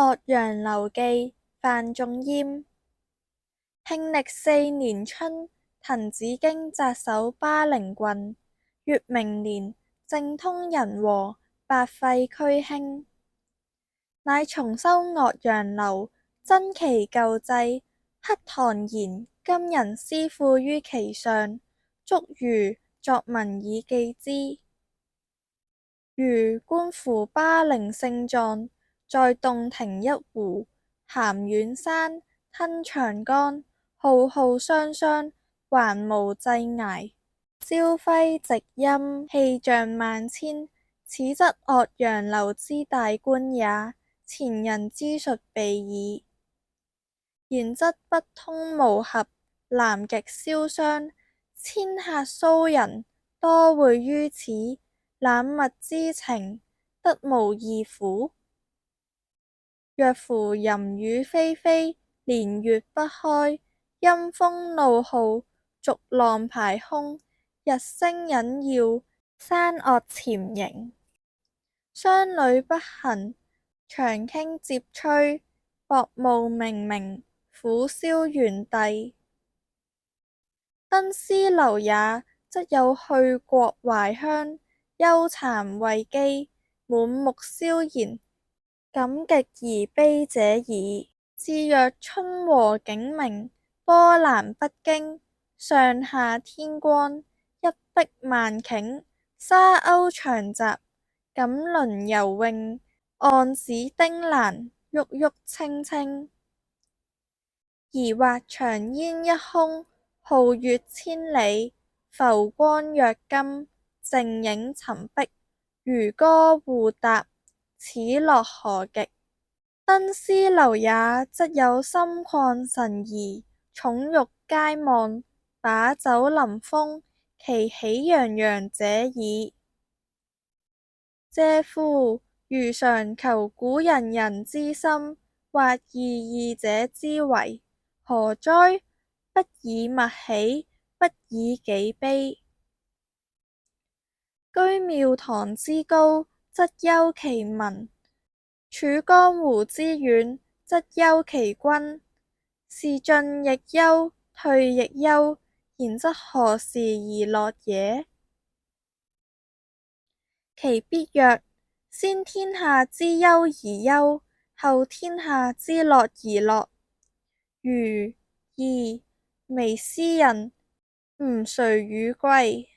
《岳陽樓記》范仲淹。慶曆4年春，滕子京謫守巴陵郡。乙明年，政通人和，百廢俱興。乃重修岳陽樓，增其舊制，刻唐賢今人詩賦於其上，囑孺作文以記之。余觀夫巴陵勝狀，在洞庭一湖，涵遠山，吞長江，浩浩湯湯，環無際涯。朝暉夕陰，氣象萬千，此則岳陽樓之大觀也。前人之述備矣。然則北通巫峽，南極瀟湘，遷客騷人，多會於此，覽物之情，得無異乎？若夫淫雨霏霏，連月不開，陰風怒號，逐浪排空，日星隱曜，山嶽潛形，商旅不行，檣傾楫摧，薄霧冥冥，虎嘯原帝。登斯樓也，則有去國懷鄉，憂讒畏譏，滿目蕭然，感極而悲者矣。至若春和景明，波瀾不驚，上下天光，一碧萬頃，沙鷗翔集，錦鱗游泳，岸芷汀蘭，鬱鬱青青。而或長煙一空，皓月千里，浮光躍金，靜影沉璧，漁歌互答，此樂何極！登斯樓也，則有心曠神怡，寵辱皆忘，把酒臨風，其喜洋洋者矣。嗟乎！余常求古仁人之心，或異議者之為，何哉？不以物喜，不以己悲。居廟堂之高，則憂其民；處江湖之遠，則憂其君。是進亦憂，退亦憂，然則何時而樂也？其必曰：先天下之憂而憂，後天下之樂而樂。余、噫！微斯人，吾誰與貴？